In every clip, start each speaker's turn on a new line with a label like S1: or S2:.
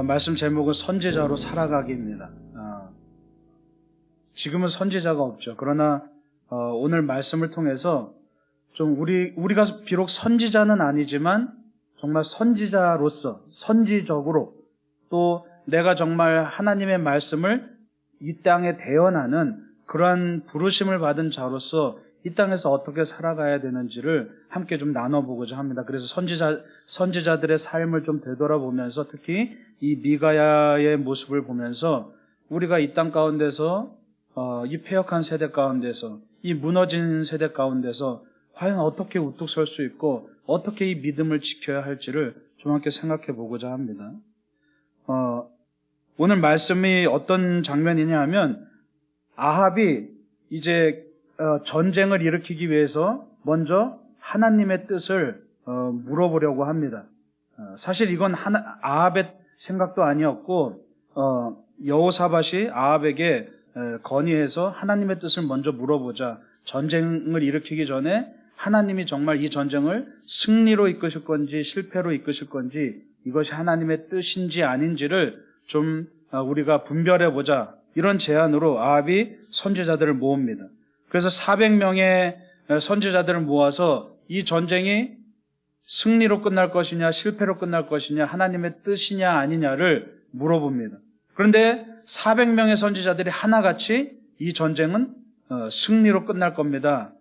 S1: 말씀 제목은 선지자로 살아가기입니다. 지금은 선지자가 없죠. 그러나 오늘 말씀을 통해서 좀 우리가 비록 선지자는 아니지만 정말 선지자로서 선지적으로 또 내가 정말 하나님의 말씀을 이 땅에 대언하는 그러한 부르심을 받은 자로서 이 땅에서 어떻게 살아가야 되는지를 함께 좀 나눠보고자 합니다. 그래서 선지자들의 삶을 좀 되돌아보면서 특히 이 미가야의 모습을 보면서 우리가 이 땅 가운데서 이 패역한 세대 가운데서 이 무너진 세대 가운데서 과연 어떻게 우뚝 설 수 있고 어떻게 이 믿음을 지켜야 할지를 좀 함께 생각해 보고자 합니다. 오늘 말씀이 어떤 장면이냐 하면 아합이 이제 전쟁을 일으키기 위해서 먼저 하나님의 뜻을 물어보려고 합니다. 사실 이건 아합의 생각도 아니었고 여호사밧이 아합에게 건의해서 하나님의 뜻을 먼저 물어보자. 전쟁을 일으키기 전에 하나님이 정말 이 전쟁을 승리로 이끄실 건지 실패로 이끄실 건지 이것이 하나님의 뜻인지 아닌지를 좀 우리가 분별해보자. 이런 제안으로 아합이 선지자들을 모읍니다. 그래서 400명의 선지자들을 모아서 이 전쟁이 승리로 끝날 것이냐 실패로 끝날 것이냐 하나님의 뜻이냐 아니냐를 물어봅니다. 그런데 400명의 선지자들이 하나같이 이 전쟁은 승리로 끝날 겁니다.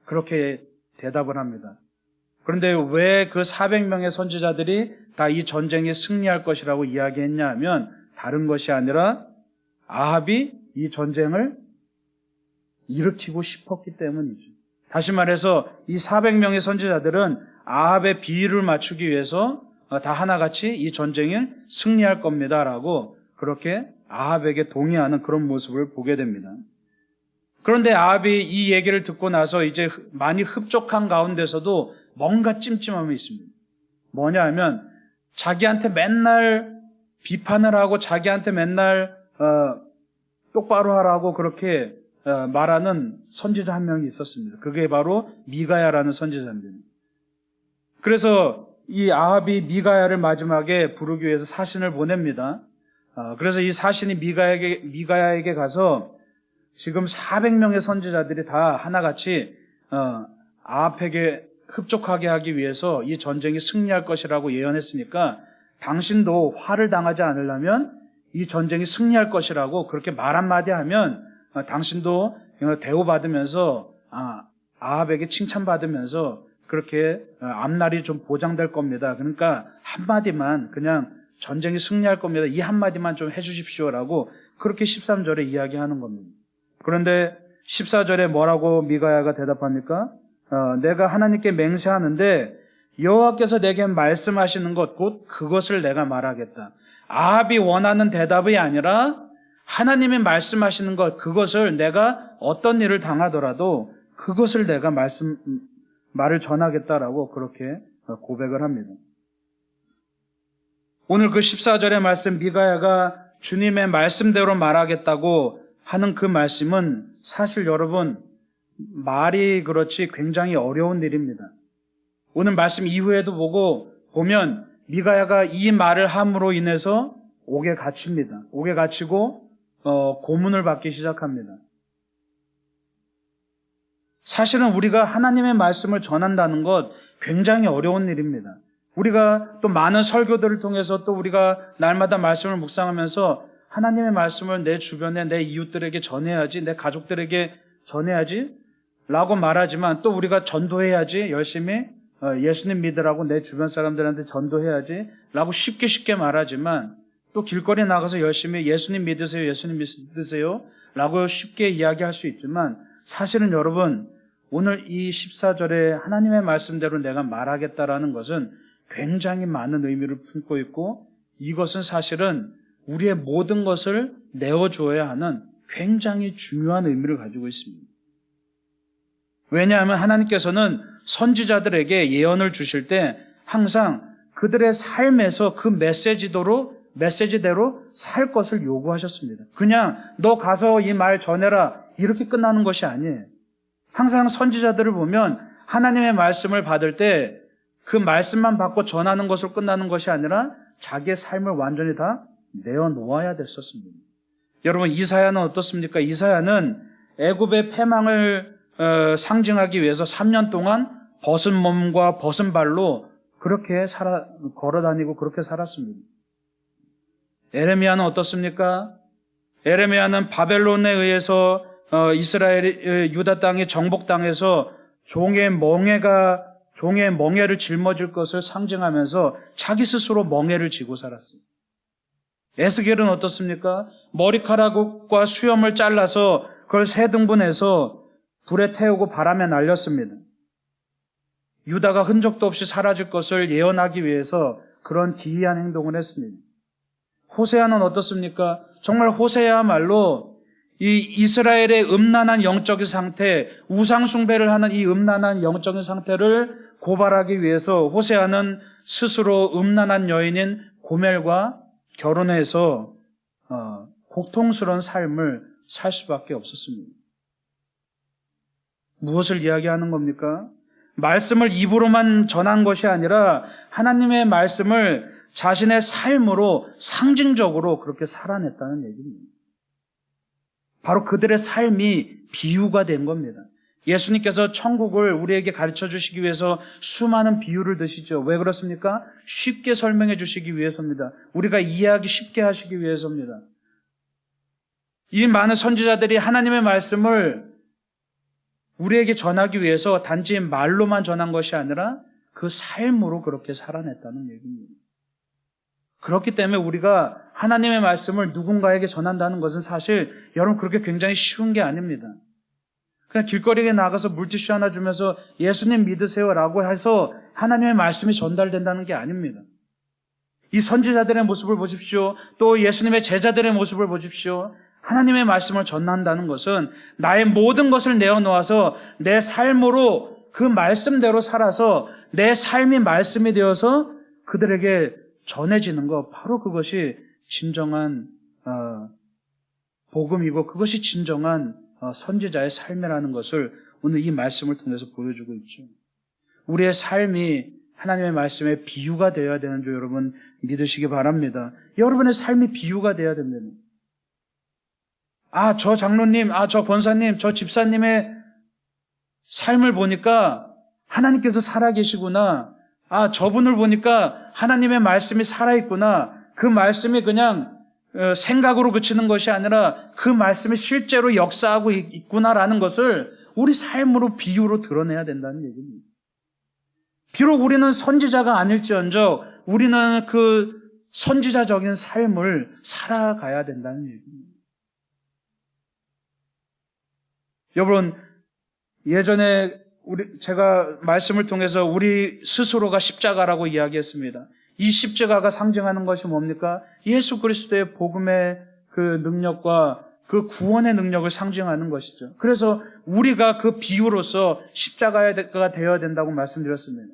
S1: 그렇게 대답을 합니다. 그런데 왜 그 400명의 선지자들이 다 이 전쟁에 승리할 것이라고 이야기했냐 하면 다른 것이 아니라 아합이 이 전쟁을 일으키고 싶었기 때문이죠. 다시 말해서 이 400명의 선지자들은 아합의 비위를 맞추기 위해서 다 하나같이 이 전쟁을 승리할 겁니다라고 그렇게 아합에게 동의하는 그런 모습을 보게 됩니다. 그런데 아합이 이 얘기를 듣고 나서 이제 많이 흡족한 가운데서도 뭔가 찜찜함이 있습니다. 뭐냐 하면 자기한테 맨날 비판을 하고 자기한테 맨날 똑바로 하라고 그렇게 말하는 선지자 한 명이 있었습니다. 그게 바로 미가야라는 선지자입니다. 그래서 이 아합이 미가야를 마지막에 부르기 위해서 사신을 보냅니다. 그래서 이 사신이 미가야에게 가서 지금 400명의 선지자들이 다 하나같이 아합에게 흡족하게 하기 위해서 이 전쟁이 승리할 것이라고 예언했으니까 당신도 화를 당하지 않으려면 이 전쟁이 승리할 것이라고 그렇게 말 한마디 하면 당신도 대우받으면서 아합에게 칭찬받으면서 그렇게 앞날이 좀 보장될 겁니다. 그러니까 한마디만 그냥 전쟁이 승리할 겁니다. 이 한마디만 좀 해주십시오라고 그렇게 13절에 이야기하는 겁니다. 그런데 14절에 뭐라고 미가야가 대답합니까? 내가 하나님께 맹세하는데 여호와께서 내게 말씀하시는 것 곧 그것을 내가 말하겠다. 아합이 원하는 대답이 아니라 하나님이 말씀하시는 것 그것을 내가 어떤 일을 당하더라도 그것을 내가 말을 전하겠다라고 그렇게 고백을 합니다. 오늘 그 14절의 말씀 미가야가 주님의 말씀대로 말하겠다고 하는 그 말씀은 사실 여러분 말이 그렇지 굉장히 어려운 일입니다. 오늘 말씀 이후에도 보면 미가야가 이 말을 함으로 인해서 옥에 갇힙니다. 옥에 갇히고 고문을 받기 시작합니다. 사실은 우리가 하나님의 말씀을 전한다는 것 굉장히 어려운 일입니다. 우리가 또 많은 설교들을 통해서 또 우리가 날마다 말씀을 묵상하면서 하나님의 말씀을 내 주변에 내 이웃들에게 전해야지, 내 가족들에게 전해야지 라고 말하지만 또 우리가 전도해야지, 열심히 예수님 믿으라고 내 주변 사람들한테 전도해야지 라고 쉽게 말하지만 또 길거리에 나가서 열심히 예수님 믿으세요, 예수님 믿으세요 라고 쉽게 이야기할 수 있지만 사실은 여러분 오늘 이 14절에 하나님의 말씀대로 내가 말하겠다라는 것은 굉장히 많은 의미를 품고 있고 이것은 사실은 우리의 모든 것을 내어주어야 하는 굉장히 중요한 의미를 가지고 있습니다. 왜냐하면 하나님께서는 선지자들에게 예언을 주실 때 항상 그들의 삶에서 그 메시지대로 살 것을 요구하셨습니다. 그냥 너 가서 이 말 전해라 이렇게 끝나는 것이 아니에요. 항상 선지자들을 보면 하나님의 말씀을 받을 때 그 말씀만 받고 전하는 것으로 끝나는 것이 아니라 자기의 삶을 완전히 다 내어놓아야 됐었습니다. 여러분, 이사야는 어떻습니까? 이사야는 애굽의 패망을 상징하기 위해서 3년 동안 벗은 몸과 벗은 발로 그렇게 걸어다니고 그렇게 살았습니다. 에레미야는 어떻습니까? 에레미야는 바벨론에 의해서 이스라엘 유다 땅이 정복당해서 종의 멍에를 짊어질 것을 상징하면서 자기 스스로 멍에를 지고 살았어요. 에스겔은 어떻습니까? 머리카락과 수염을 잘라서 그걸 세 등분해서 불에 태우고 바람에 날렸습니다. 유다가 흔적도 없이 사라질 것을 예언하기 위해서 그런 기이한 행동을 했습니다. 호세아는 어떻습니까? 정말 호세아야말로 이 이스라엘의 음란한 영적인 상태, 우상 숭배를 하는 이 음란한 영적인 상태를 고발하기 위해서 호세아는 스스로 음란한 여인인 고멜과 결혼해서 고통스러운 삶을 살 수밖에 없었습니다. 무엇을 이야기하는 겁니까? 말씀을 입으로만 전한 것이 아니라 하나님의 말씀을 자신의 삶으로 상징적으로 그렇게 살아냈다는 얘기입니다. 바로 그들의 삶이 비유가 된 겁니다. 예수님께서 천국을 우리에게 가르쳐 주시기 위해서 수많은 비유를 드시죠. 왜 그렇습니까? 쉽게 설명해 주시기 위해서입니다. 우리가 이해하기 쉽게 하시기 위해서입니다. 이 많은 선지자들이 하나님의 말씀을 우리에게 전하기 위해서 단지 말로만 전한 것이 아니라 그 삶으로 그렇게 살아냈다는 얘기입니다. 그렇기 때문에 우리가 하나님의 말씀을 누군가에게 전한다는 것은 사실 여러분 그렇게 굉장히 쉬운 게 아닙니다. 그냥 길거리에 나가서 물티슈 하나 주면서 예수님 믿으세요라고 해서 하나님의 말씀이 전달된다는 게 아닙니다. 이 선지자들의 모습을 보십시오. 또 예수님의 제자들의 모습을 보십시오. 하나님의 말씀을 전한다는 것은 나의 모든 것을 내어놓아서 내 삶으로 그 말씀대로 살아서 내 삶이 말씀이 되어서 그들에게 전해지는 것, 바로 그것이 진정한 복음이고 그것이 진정한 선지자의 삶이라는 것을 오늘 이 말씀을 통해서 보여주고 있죠. 우리의 삶이 하나님의 말씀의 비유가 되어야 되는 줄 여러분 믿으시기 바랍니다. 여러분의 삶이 비유가 되어야 됩니다. 저 장로님, 저 권사님, 저 집사님의 삶을 보니까 하나님께서 살아계시구나. 저분을 보니까 하나님의 말씀이 살아있구나. 그 말씀이 그냥 생각으로 그치는 것이 아니라 그 말씀이 실제로 역사하고 있구나라는 것을 우리 삶으로 비유로 드러내야 된다는 얘기입니다. 비록 우리는 선지자가 아닐지언정 우리는 그 선지자적인 삶을 살아가야 된다는 얘기입니다. 여러분, 예전에 제가 말씀을 통해서 우리 스스로가 십자가라고 이야기했습니다. 이 십자가가 상징하는 것이 뭡니까? 예수 그리스도의 복음의 그 능력과 그 구원의 능력을 상징하는 것이죠. 그래서 우리가 그 비유로서 십자가가 되어야 된다고 말씀드렸습니다.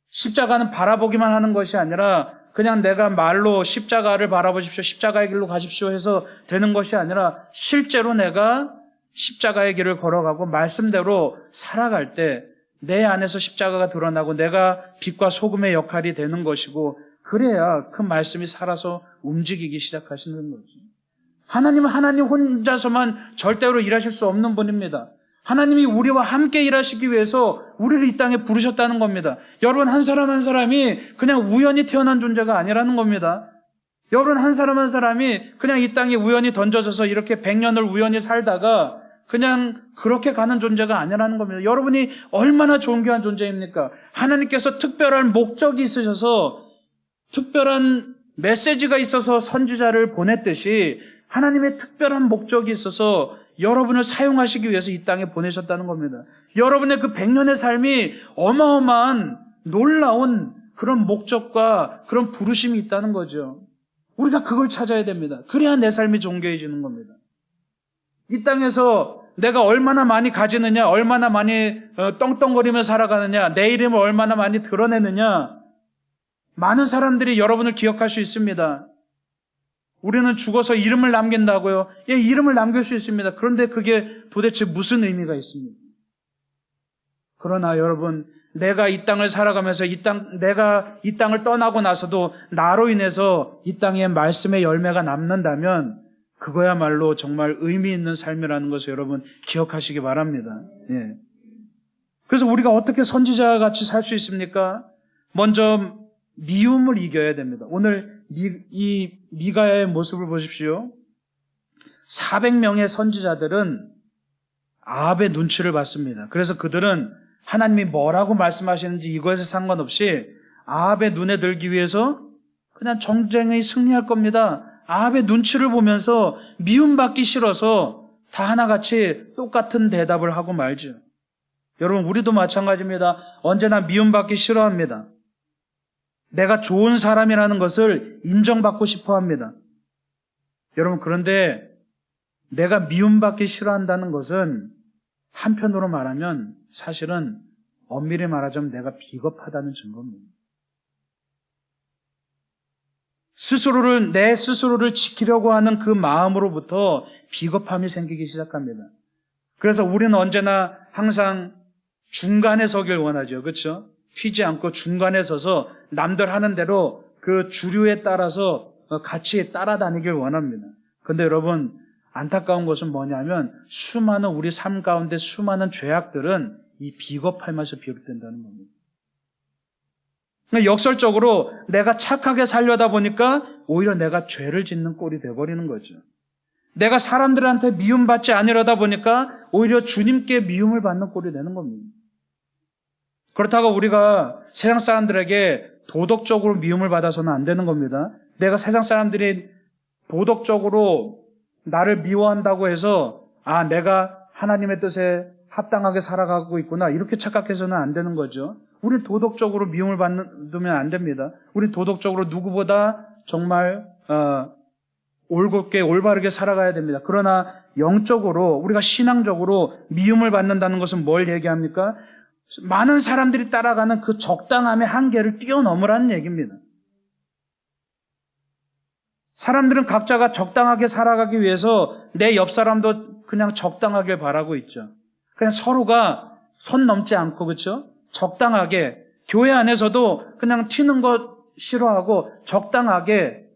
S1: 십자가는 바라보기만 하는 것이 아니라 그냥 내가 말로 십자가를 바라보십시오, 십자가의 길로 가십시오 해서 되는 것이 아니라 실제로 내가 십자가의 길을 걸어가고 말씀대로 살아갈 때 내 안에서 십자가가 드러나고 내가 빛과 소금의 역할이 되는 것이고 그래야 그 말씀이 살아서 움직이기 시작하시는 거죠. 하나님은 하나님 혼자서만 절대로 일하실 수 없는 분입니다. 하나님이 우리와 함께 일하시기 위해서 우리를 이 땅에 부르셨다는 겁니다. 여러분 한 사람 한 사람이 그냥 우연히 태어난 존재가 아니라는 겁니다. 여러분 한 사람 한 사람이 그냥 이 땅에 우연히 던져져서 이렇게 100년을 우연히 살다가 그냥 그렇게 가는 존재가 아니라는 겁니다. 여러분이 얼마나 존귀한 존재입니까? 하나님께서 특별한 목적이 있으셔서 특별한 메시지가 있어서 선지자를 보냈듯이 하나님의 특별한 목적이 있어서 여러분을 사용하시기 위해서 이 땅에 보내셨다는 겁니다. 여러분의 그 100년의 삶이 어마어마한 놀라운 그런 목적과 그런 부르심이 있다는 거죠. 우리가 그걸 찾아야 됩니다. 그래야 내 삶이 존귀해지는 겁니다. 이 땅에서 내가 얼마나 많이 가지느냐, 얼마나 많이 떵떵거리며 살아가느냐, 내 이름을 얼마나 많이 드러내느냐, 많은 사람들이 여러분을 기억할 수 있습니다. 우리는 죽어서 이름을 남긴다고요? 예, 이름을 남길 수 있습니다. 그런데 그게 도대체 무슨 의미가 있습니까? 그러나 여러분, 내가 이 땅을 살아가면서 내가 이 땅을 떠나고 나서도 나로 인해서 이 땅에 말씀의 열매가 남는다면 그거야말로 정말 의미 있는 삶이라는 것을 여러분 기억하시기 바랍니다. 예. 그래서 우리가 어떻게 선지자와 같이 살 수 있습니까? 먼저 미움을 이겨야 됩니다. 오늘 이 미가야의 모습을 보십시오. 400명의 선지자들은 아합의 눈치를 봤습니다. 그래서 그들은 하나님이 뭐라고 말씀하시는지 이것에 상관없이 아합의 눈에 들기 위해서 그냥 전쟁에 승리할 겁니다. 아합의 눈치를 보면서 미움받기 싫어서 다 하나같이 똑같은 대답을 하고 말죠. 여러분, 우리도 마찬가지입니다. 언제나 미움받기 싫어합니다. 내가 좋은 사람이라는 것을 인정받고 싶어 합니다. 여러분, 그런데 내가 미움받기 싫어한다는 것은 한편으로 말하면 사실은 엄밀히 말하자면 내가 비겁하다는 증거입니다. 내 스스로를 지키려고 하는 그 마음으로부터 비겁함이 생기기 시작합니다. 그래서 우리는 언제나 항상 중간에 서길 원하죠. 그렇죠? 튀지 않고 중간에 서서 남들 하는 대로 그 주류에 따라서 같이 따라다니길 원합니다. 그런데 여러분, 안타까운 것은 뭐냐면 수많은 우리 삶 가운데 수많은 죄악들은 이 비겁함에서 비롯된다는 겁니다. 그러니까 역설적으로 내가 착하게 살려다 보니까 오히려 내가 죄를 짓는 꼴이 돼버리는 거죠. 내가 사람들한테 미움받지 않으려다 보니까 오히려 주님께 미움을 받는 꼴이 되는 겁니다. 그렇다고 우리가 세상 사람들에게 도덕적으로 미움을 받아서는 안 되는 겁니다. 내가 세상 사람들이 도덕적으로 나를 미워한다고 해서 내가 하나님의 뜻에 합당하게 살아가고 있구나 이렇게 착각해서는 안 되는 거죠. 우리 도덕적으로 미움을 받으면 안 됩니다. 우리 도덕적으로 누구보다 정말 올곧게 올바르게 살아가야 됩니다. 그러나 영적으로 우리가 신앙적으로 미움을 받는다는 것은 뭘 얘기합니까? 많은 사람들이 따라가는 그 적당함의 한계를 뛰어넘으라는 얘기입니다. 사람들은 각자가 적당하게 살아가기 위해서 내 옆 사람도 그냥 적당하게 바라고 있죠. 그냥 서로가 선 넘지 않고, 그렇죠? 적당하게, 교회 안에서도 그냥 튀는 것 싫어하고 적당하게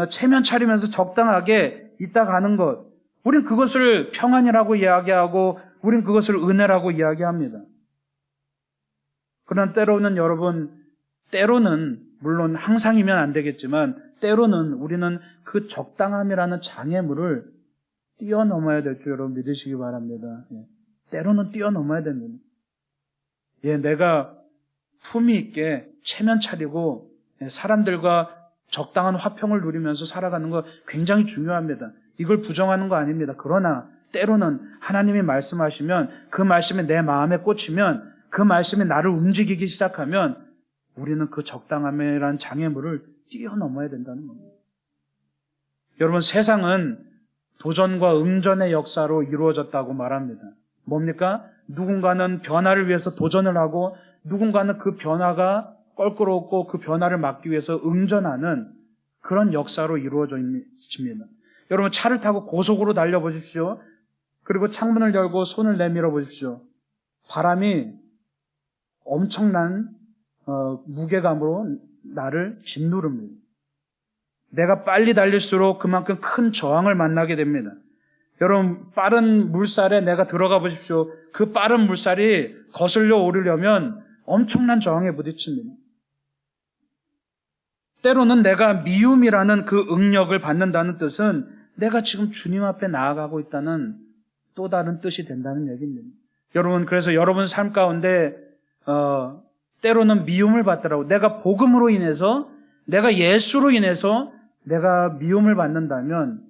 S1: 체면 차리면서 적당하게 있다 가는 것, 우린 그것을 평안이라고 이야기하고 우린 그것을 은혜라고 이야기합니다. 그러나 때로는 여러분, 때로는 물론 항상이면 안 되겠지만 때로는 우리는 그 적당함이라는 장애물을 뛰어넘어야 될 줄 여러분 믿으시기 바랍니다. 때로는 뛰어넘어야 됩니다. 내가 품위 있게 체면 차리고 사람들과 적당한 화평을 누리면서 살아가는 거 굉장히 중요합니다. 이걸 부정하는 거 아닙니다. 그러나 때로는 하나님이 말씀하시면 그 말씀이 내 마음에 꽂히면 그 말씀이 나를 움직이기 시작하면 우리는 그 적당함이라는 장애물을 뛰어넘어야 된다는 겁니다. 여러분, 세상은 도전과 응전의 역사로 이루어졌다고 말합니다. 뭡니까? 누군가는 변화를 위해서 도전을 하고 누군가는 그 변화가 껄끄럽고 그 변화를 막기 위해서 응전하는 그런 역사로 이루어져 있습니다. 여러분, 차를 타고 고속으로 달려보십시오. 그리고 창문을 열고 손을 내밀어 보십시오. 바람이 엄청난 무게감으로 나를 짓누릅니다. 내가 빨리 달릴수록 그만큼 큰 저항을 만나게 됩니다. 여러분, 빠른 물살에 내가 들어가 보십시오. 그 빠른 물살이 거슬려 오르려면 엄청난 저항에 부딪힙니다. 때로는 내가 미움이라는 그 응력을 받는다는 뜻은 내가 지금 주님 앞에 나아가고 있다는 또 다른 뜻이 된다는 얘기입니다. 여러분, 그래서 여러분 삶 가운데 때로는 미움을 받더라고. 내가 복음으로 인해서, 내가 예수로 인해서 내가 미움을 받는다면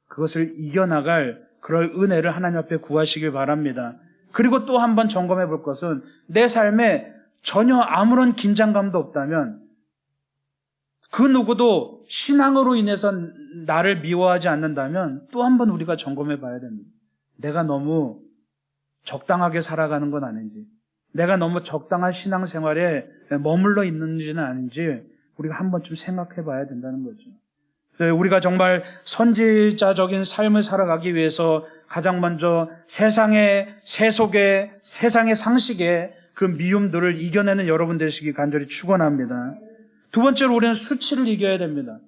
S1: 그것을 이겨나갈 그럴 은혜를 하나님 앞에 구하시길 바랍니다. 그리고 또 한 번 점검해 볼 것은 내 삶에 전혀 아무런 긴장감도 없다면 그 누구도 신앙으로 인해서 나를 미워하지 않는다면 또 한 번 우리가 점검해 봐야 됩니다. 내가 너무 적당하게 살아가는 건 아닌지, 내가 너무 적당한 신앙생활에 머물러 있는지는 아닌지 우리가 한 번쯤 생각해 봐야 된다는 거죠. 우리가 정말 선지자적인 삶을 살아가기 위해서 가장 먼저 세상의 세속에, 세상의 상식에 그 미움들을 이겨내는 여러분 되시기 간절히 축원합니다. 두 번째로 우리는 수치를 이겨야 됩니다.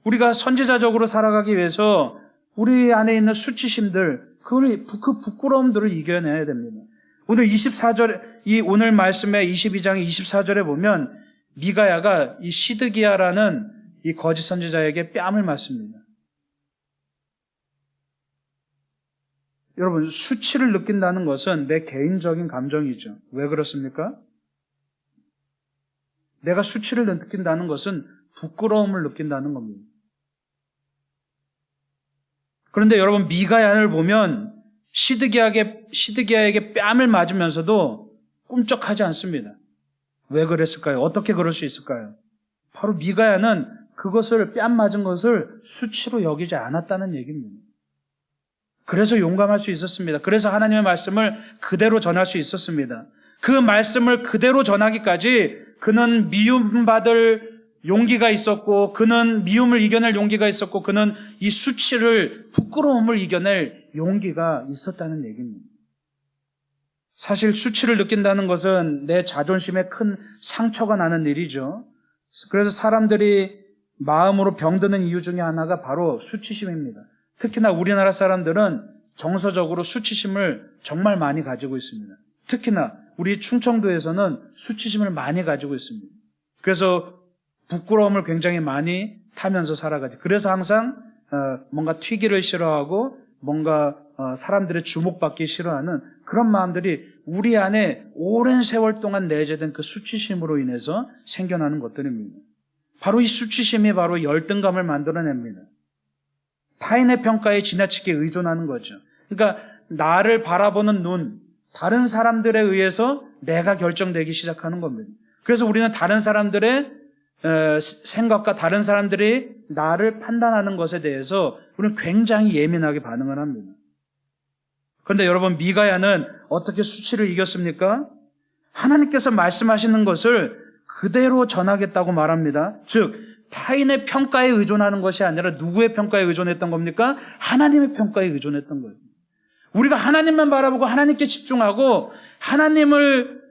S1: 우리가 선지자적으로 살아가기 위해서 우리 안에 있는 수치심들, 그 부끄러움들을 이겨내야 됩니다. 오늘 24절, 오늘 말씀의 22장 24절에 보면 미가야가 이 시드기야라는 이 거짓 선지자에게 뺨을 맞습니다. 여러분, 수치를 느낀다는 것은 내 개인적인 감정이죠. 왜 그렇습니까? 내가 수치를 느낀다는 것은 부끄러움을 느낀다는 겁니다. 그런데 여러분, 미가야를 보면 시드기야에게 뺨을 맞으면서도 꿈쩍하지 않습니다. 왜 그랬을까요? 어떻게 그럴 수 있을까요? 바로 미가야는 그것을 뺨 맞은 것을 수치로 여기지 않았다는 얘기입니다. 그래서 용감할 수 있었습니다. 그래서 하나님의 말씀을 그대로 전할 수 있었습니다. 그 말씀을 그대로 전하기까지 그는 미움받을 용기가 있었고, 그는 미움을 이겨낼 용기가 있었고, 그는 이 수치를, 부끄러움을 이겨낼 용기가 있었다는 얘기입니다. 사실 수치를 느낀다는 것은 내 자존심에 큰 상처가 나는 일이죠. 그래서 사람들이 마음으로 병드는 이유 중에 하나가 바로 수치심입니다. 특히나 우리나라 사람들은 정서적으로 수치심을 정말 많이 가지고 있습니다. 특히나 우리 충청도에서는 수치심을 많이 가지고 있습니다. 그래서 부끄러움을 굉장히 많이 타면서 살아가죠. 그래서 항상 뭔가 튀기를 싫어하고 뭔가 사람들의 주목받기 싫어하는 그런 마음들이 우리 안에 오랜 세월 동안 내재된 그 수치심으로 인해서 생겨나는 것들입니다. 바로 이 수치심이 바로 열등감을 만들어냅니다. 타인의 평가에 지나치게 의존하는 거죠. 그러니까 나를 바라보는 눈, 다른 사람들에 의해서 내가 결정되기 시작하는 겁니다. 그래서 우리는 다른 사람들의 생각과 다른 사람들이 나를 판단하는 것에 대해서 우리는 굉장히 예민하게 반응을 합니다. 그런데 여러분, 미가야는 어떻게 수치를 이겼습니까? 하나님께서 말씀하시는 것을 그대로 전하겠다고 말합니다. 즉, 타인의 평가에 의존하는 것이 아니라 누구의 평가에 의존했던 겁니까? 하나님의 평가에 의존했던 거예요. 우리가 하나님만 바라보고 하나님께 집중하고 하나님을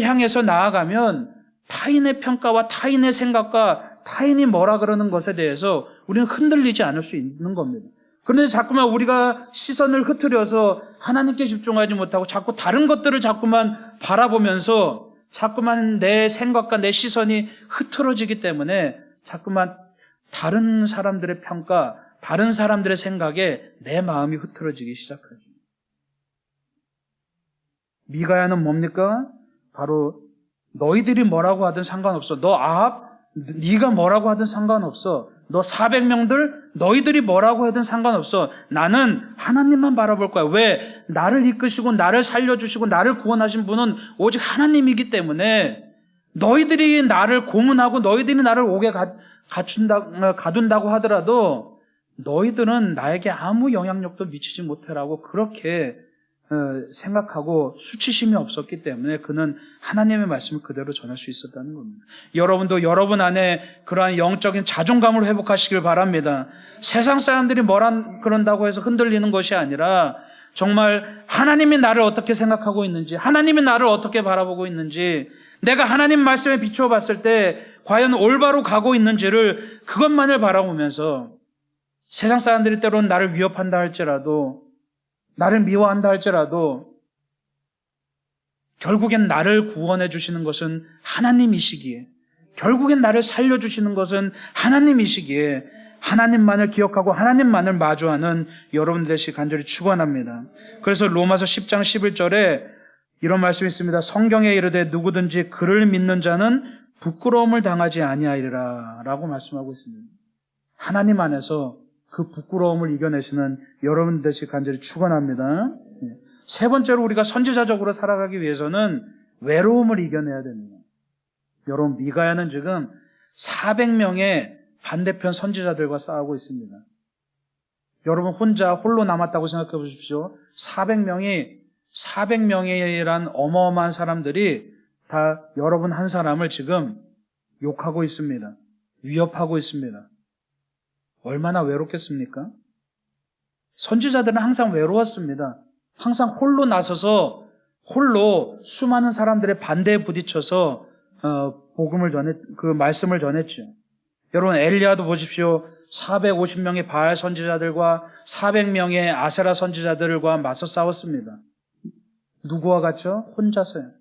S1: 향해서 나아가면 타인의 평가와 타인의 생각과 타인이 뭐라 그러는 것에 대해서 우리는 흔들리지 않을 수 있는 겁니다. 그런데 자꾸만 우리가 시선을 흐트려서 하나님께 집중하지 못하고 자꾸 다른 것들을 자꾸만 바라보면서 자꾸만 내 생각과 내 시선이 흐트러지기 때문에 자꾸만 다른 사람들의 평가, 다른 사람들의 생각에 내 마음이 흐트러지기 시작하죠. 미가야는 뭡니까? 바로 너희들이 뭐라고 하든 상관없어. 너 아합, 네가 뭐라고 하든 상관없어. 너 400명들, 너희들이 뭐라고 하든 상관없어. 나는 하나님만 바라볼 거야. 왜? 나를 이끄시고 나를 살려주시고 나를 구원하신 분은 오직 하나님이기 때문에 너희들이 나를 고문하고 너희들이 나를 옥에 가둔다고 하더라도 너희들은 나에게 아무 영향력도 미치지 못해라고 그렇게 생각하고 수치심이 없었기 때문에 그는 하나님의 말씀을 그대로 전할 수 있었다는 겁니다. 여러분도 여러분 안에 그러한 영적인 자존감을 회복하시길 바랍니다. 세상 사람들이 그런다고 해서 흔들리는 것이 아니라 정말 하나님이 나를 어떻게 생각하고 있는지, 하나님이 나를 어떻게 바라보고 있는지, 내가 하나님 말씀에 비추어 봤을 때 과연 올바로 가고 있는지를 그것만을 바라보면서 세상 사람들이 때로는 나를 위협한다 할지라도, 나를 미워한다 할지라도 결국엔 나를 구원해 주시는 것은 하나님이시기에, 결국엔 나를 살려주시는 것은 하나님이시기에 하나님만을 기억하고 하나님만을 마주하는 여러분 되시기 간절히 축원합니다. 그래서 로마서 10장 11절에 이런 말씀이 있습니다. 성경에 이르되 누구든지 그를 믿는 자는 부끄러움을 당하지 아니하리라 라고 말씀하고 있습니다. 하나님 안에서 그 부끄러움을 이겨내시는 여러분 되시기 간절히 축원합니다. 세 번째로 우리가 선지자적으로 살아가기 위해서는 외로움을 이겨내야 됩니다. 여러분, 미가야는 지금 400명의 반대편 선지자들과 싸우고 있습니다. 여러분 홀로 남았다고 생각해 보십시오. 400명이란 어마어마한 사람들이 다 여러분 한 사람을 지금 욕하고 있습니다. 위협하고 있습니다. 얼마나 외롭겠습니까? 선지자들은 항상 외로웠습니다. 항상 홀로 나서서 홀로 수많은 사람들의 반대에 부딪혀서 그 말씀을 전했죠. 여러분, 엘리야도 보십시오. 450명의 바알 선지자들과 400명의 아세라 선지자들과 맞서 싸웠습니다. 누구와 같죠? 혼자서요.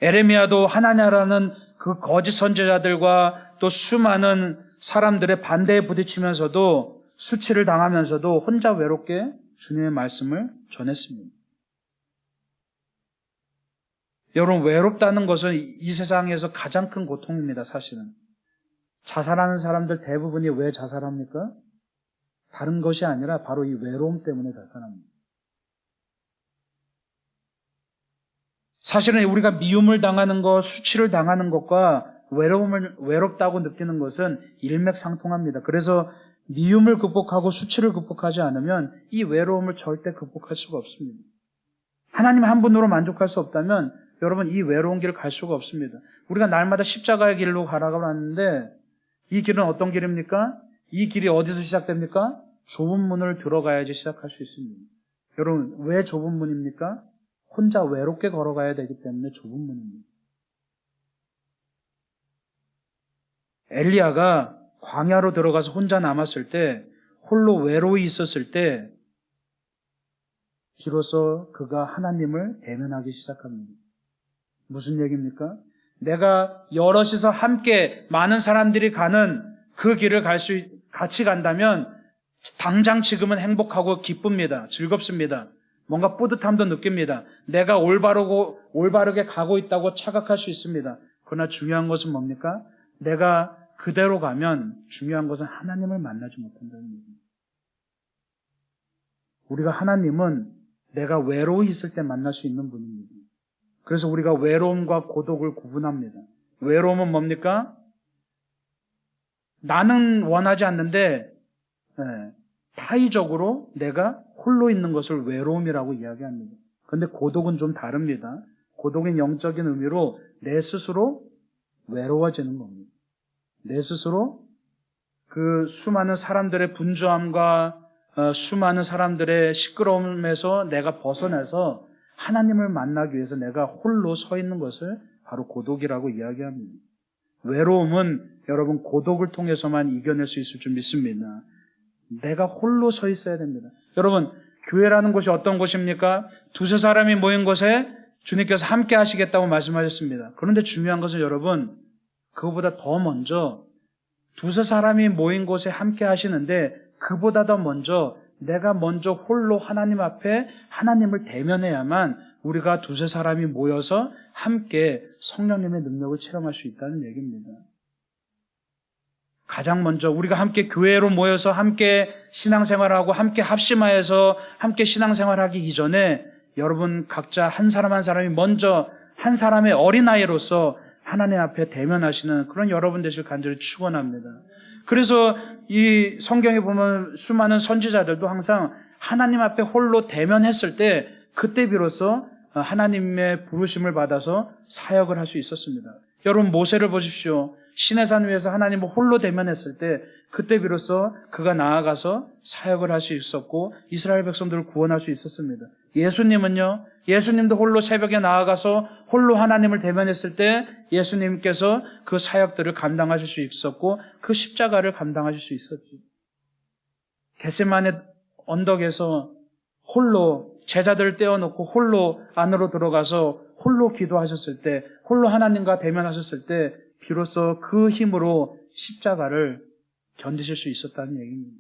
S1: 에레미야도 하나냐라는 그 거짓 선지자들과 또 수많은 사람들의 반대에 부딪히면서도 수치를 당하면서도 혼자 외롭게 주님의 말씀을 전했습니다. 여러분, 외롭다는 것은 이 세상에서 가장 큰 고통입니다, 사실은. 자살하는 사람들 대부분이 왜 자살합니까? 다른 것이 아니라 바로 이 외로움 때문에 자살합니다. 사실은 우리가 미움을 당하는 것, 수치를 당하는 것과 외롭다고 느끼는 것은 일맥상통합니다. 그래서 미움을 극복하고 수치를 극복하지 않으면 이 외로움을 절대 극복할 수가 없습니다. 하나님 한 분으로 만족할 수 없다면 여러분, 이 외로운 길을 갈 수가 없습니다. 우리가 날마다 십자가의 길로 가라고 하는데 이 길은 어떤 길입니까? 이 길이 어디서 시작됩니까? 좁은 문을 들어가야지 시작할 수 있습니다. 여러분, 왜 좁은 문입니까? 혼자 외롭게 걸어가야 되기 때문에 좁은 문입니다. 엘리야가 광야로 들어가서 혼자 남았을 때, 홀로 외로이 있었을 때 비로소 그가 하나님을 대면하기 시작합니다. 무슨 얘기입니까? 내가 여럿이서 함께 많은 사람들이 가는 그 길을 같이 간다면 당장 지금은 행복하고 기쁩니다. 즐겁습니다. 뭔가 뿌듯함도 느낍니다. 내가 올바르게 가고 있다고 착각할 수 있습니다. 그러나 중요한 것은 뭡니까? 내가 그대로 가면 중요한 것은 하나님을 만나지 못한다는 얘기입니다. 우리가 하나님은 내가 외로이 있을 때 만날 수 있는 분입니다. 그래서 우리가 외로움과 고독을 구분합니다. 외로움은 뭡니까? 나는 원하지 않는데 타의적으로 내가 홀로 있는 것을 외로움이라고 이야기합니다. 그런데 고독은 좀 다릅니다. 고독은 영적인 의미로 내 스스로 외로워지는 겁니다. 내 스스로 그 수많은 사람들의 분주함과 수많은 사람들의 시끄러움에서 내가 벗어나서 하나님을 만나기 위해서 내가 홀로 서 있는 것을 바로 고독이라고 이야기합니다. 외로움은 여러분 고독을 통해서만 이겨낼 수 있을 줄 믿습니다. 내가 홀로 서 있어야 됩니다. 여러분, 교회라는 곳이 어떤 곳입니까? 두세 사람이 모인 곳에 주님께서 함께 하시겠다고 말씀하셨습니다. 그런데 중요한 것은 여러분, 그거보다 더 먼저 두세 사람이 모인 곳에 함께 하시는데 그보다 더 먼저 내가 먼저 홀로 하나님 앞에 하나님을 대면해야만 우리가 두세 사람이 모여서 함께 성령님의 능력을 체험할 수 있다는 얘기입니다. 가장 먼저 우리가 함께 교회로 모여서 함께 신앙생활하고 함께 합심하여서 함께 신앙생활하기 이전에 여러분 각자 한 사람 한 사람이 먼저 한 사람의 어린아이로서 하나님 앞에 대면하시는 그런 여러분 되실 간절히 축원합니다. 그래서 이 성경에 보면 수많은 선지자들도 항상 하나님 앞에 홀로 대면했을 때 그때 비로소 하나님의 부르심을 받아서 사역을 할 수 있었습니다. 여러분 모세를 보십시오. 시내산 위에서 하나님을 홀로 대면했을 때 그때 비로소 그가 나아가서 사역을 할 수 있었고 이스라엘 백성들을 구원할 수 있었습니다. 예수님은요. 예수님도 홀로 새벽에 나아가서 홀로 하나님을 대면했을 때 예수님께서 그 사역들을 감당하실 수 있었고 그 십자가를 감당하실 수 있었죠. 겟세마네 언덕에서 홀로 제자들을 떼어놓고 홀로 안으로 들어가서 홀로 기도하셨을 때 홀로 하나님과 대면하셨을 때 비로소 그 힘으로 십자가를 견디실 수 있었다는 얘기입니다.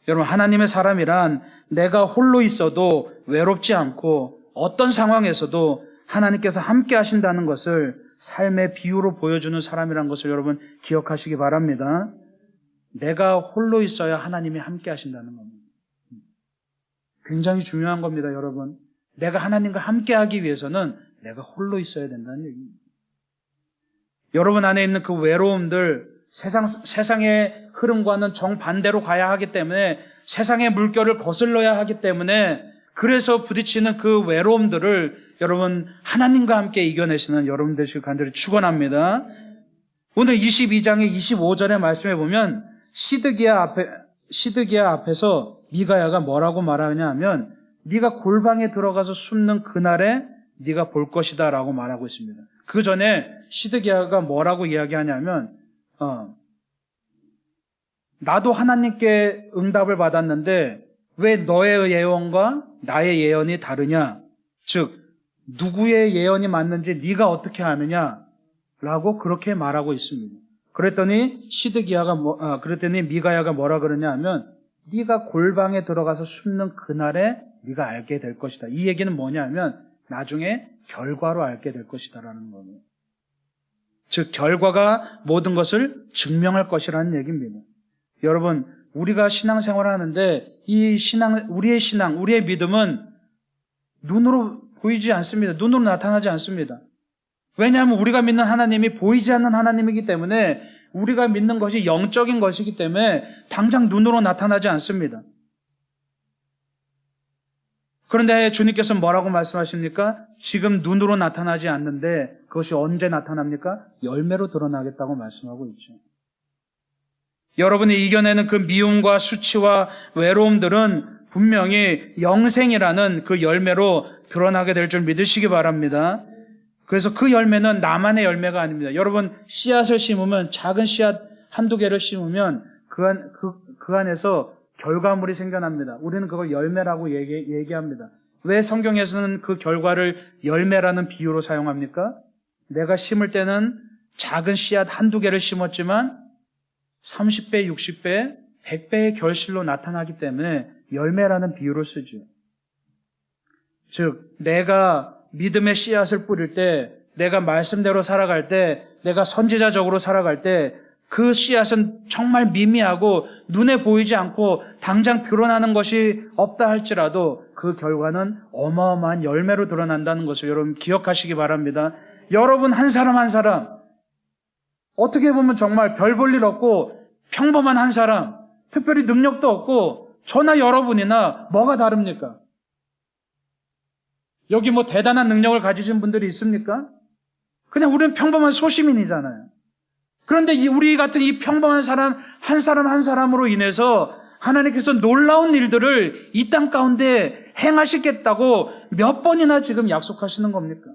S1: 여러분 하나님의 사람이란 내가 홀로 있어도 외롭지 않고 어떤 상황에서도 하나님께서 함께 하신다는 것을 삶의 비유로 보여주는 사람이라는 것을 여러분 기억하시기 바랍니다. 내가 홀로 있어야 하나님이 함께 하신다는 겁니다. 굉장히 중요한 겁니다, 여러분. 내가 하나님과 함께 하기 위해서는 내가 홀로 있어야 된다는 얘기입니다. 여러분 안에 있는 그 외로움들, 세상의 흐름과는 정반대로 가야 하기 때문에 세상의 물결을 거슬러야 하기 때문에 그래서 부딪히는 그 외로움들을 여러분 하나님과 함께 이겨내시는 여러분 되시길 간절히 축원합니다. 오늘 22장의 25절의 말씀에 보면 시드기야 앞에서 미가야가 뭐라고 말하냐 하면 네가 골방에 들어가서 숨는 그날에 네가 볼 것이다 라고 말하고 있습니다. 그 전에 시드기야가 뭐라고 이야기하냐면 나도 하나님께 응답을 받았는데 왜 너의 예언과 나의 예언이 다르냐? 즉 누구의 예언이 맞는지 네가 어떻게 아느냐? 라고 그렇게 말하고 있습니다. 그랬더니 그랬더니 미가야가 뭐라 그러냐 하면 네가 골방에 들어가서 숨는 그날에 네가 알게 될 것이다. 이 얘기는 뭐냐 하면 나중에 결과로 알게 될 것이다라는 거예요. 즉 결과가 모든 것을 증명할 것이라는 얘기입니다. 여러분, 우리가 신앙생활을 하는데 우리의 믿음은 눈으로 보이지 않습니다. 눈으로 나타나지 않습니다. 왜냐하면 우리가 믿는 하나님이 보이지 않는 하나님이기 때문에 우리가 믿는 것이 영적인 것이기 때문에 당장 눈으로 나타나지 않습니다. 그런데 주님께서 뭐라고 말씀하십니까? 지금 눈으로 나타나지 않는데 그것이 언제 나타납니까? 열매로 드러나겠다고 말씀하고 있죠. 여러분이 이겨내는 그 미움과 수치와 외로움들은 분명히 영생이라는 그 열매로 드러나게 될 줄 믿으시기 바랍니다. 그래서 그 열매는 나만의 열매가 아닙니다. 여러분, 씨앗을 심으면 작은 씨앗 한두 개를 심으면 그 안에서 결과물이 생겨납니다. 우리는 그걸 열매라고 얘기합니다. 왜 성경에서는 그 결과를 열매라는 비유로 사용합니까? 내가 심을 때는 작은 씨앗 한두 개를 심었지만 30배, 60배, 100배의 결실로 나타나기 때문에 열매라는 비유를 쓰죠. 즉, 내가 믿음의 씨앗을 뿌릴 때, 내가 말씀대로 살아갈 때, 내가 선지자적으로 살아갈 때, 그 씨앗은 정말 미미하고 눈에 보이지 않고 당장 드러나는 것이 없다 할지라도 그 결과는 어마어마한 열매로 드러난다는 것을 여러분 기억하시기 바랍니다. 여러분 한 사람 한 사람, 어떻게 보면 정말 별 볼 일 없고 평범한 한 사람, 특별히 능력도 없고 저나 여러분이나 뭐가 다릅니까? 여기 뭐 대단한 능력을 가지신 분들이 있습니까? 그냥 우리는 평범한 소시민이잖아요. 그런데 우리 같은 이 평범한 사람 한 사람으로 인해서 하나님께서 놀라운 일들을 이 땅 가운데 행하시겠다고 몇 번이나 지금 약속하시는 겁니까?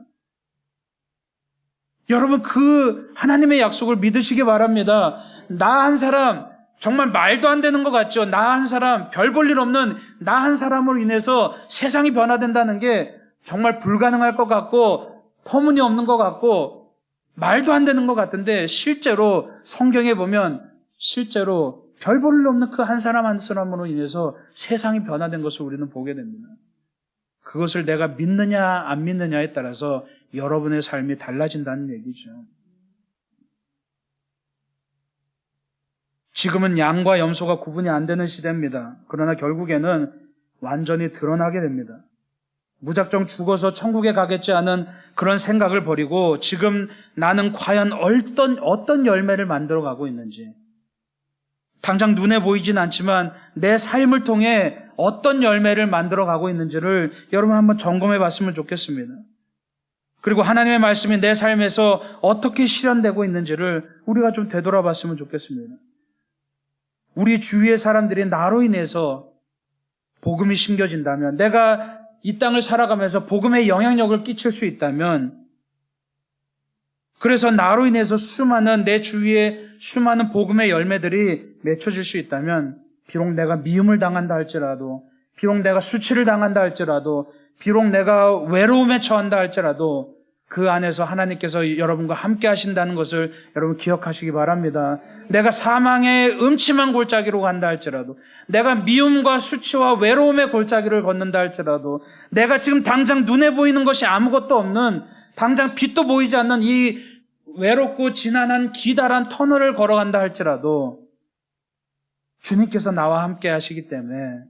S1: 여러분 그 하나님의 약속을 믿으시기 바랍니다. 나 한 사람, 정말 말도 안 되는 것 같죠? 나 한 사람, 별 볼 일 없는 나 한 사람으로 인해서 세상이 변화된다는 게 정말 불가능할 것 같고 터무니없는 것 같고 말도 안 되는 것 같은데 실제로 성경에 보면 실제로 별 볼 일 없는 그 한 사람으로 인해서 세상이 변화된 것을 우리는 보게 됩니다. 그것을 내가 믿느냐 안 믿느냐에 따라서 여러분의 삶이 달라진다는 얘기죠. 지금은 양과 염소가 구분이 안 되는 시대입니다. 그러나 결국에는 완전히 드러나게 됩니다. 무작정 죽어서 천국에 가겠지 않은 그런 생각을 버리고 지금 나는 과연 어떤 열매를 만들어가고 있는지, 당장 눈에 보이진 않지만 내 삶을 통해 어떤 열매를 만들어가고 있는지를 여러분 한번 점검해 봤으면 좋겠습니다. 그리고 하나님의 말씀이 내 삶에서 어떻게 실현되고 있는지를 우리가 좀 되돌아봤으면 좋겠습니다. 우리 주위의 사람들이 나로 인해서 복음이 심겨진다면, 내가 이 땅을 살아가면서 복음의 영향력을 끼칠 수 있다면, 그래서 나로 인해서 내 주위에 수많은 복음의 열매들이 맺혀질 수 있다면, 비록 내가 미움을 당한다 할지라도, 비록 내가 수치를 당한다 할지라도, 비록 내가 외로움에 처한다 할지라도 그 안에서 하나님께서 여러분과 함께 하신다는 것을 여러분 기억하시기 바랍니다. 내가 사망의 음침한 골짜기로 간다 할지라도, 내가 미움과 수치와 외로움의 골짜기를 걷는다 할지라도, 내가 지금 당장 눈에 보이는 것이 아무것도 없는, 당장 빛도 보이지 않는 이 외롭고 지난한 기다란 터널을 걸어간다 할지라도 주님께서 나와 함께 하시기 때문에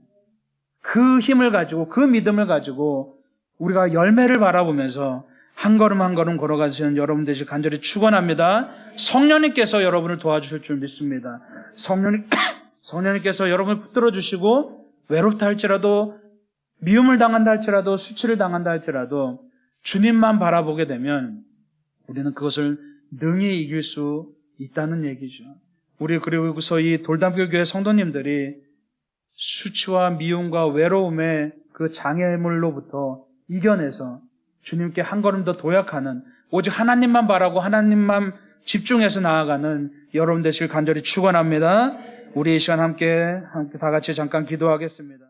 S1: 그 힘을 가지고, 그 믿음을 가지고 우리가 열매를 바라보면서 한 걸음 한 걸음 걸어가시는 여러분 되시길 간절히 축원합니다. 성령님께서 여러분을 도와주실 줄 믿습니다. 성령님께서 여러분을 붙들어 주시고, 외롭다 할지라도, 미움을 당한다 할지라도, 수치를 당한다 할지라도 주님만 바라보게 되면 우리는 그것을 능히 이길 수 있다는 얘기죠. 우리 그리고서 이 돌담교 교회 성도님들이 수치와 미움과 외로움의 그 장애물로부터 이겨내서 주님께 한 걸음 더 도약하는, 오직 하나님만 바라고 하나님만 집중해서 나아가는 여러분 되시길 간절히 축원합니다. 우리 이 시간 함께 다 같이 잠깐 기도하겠습니다.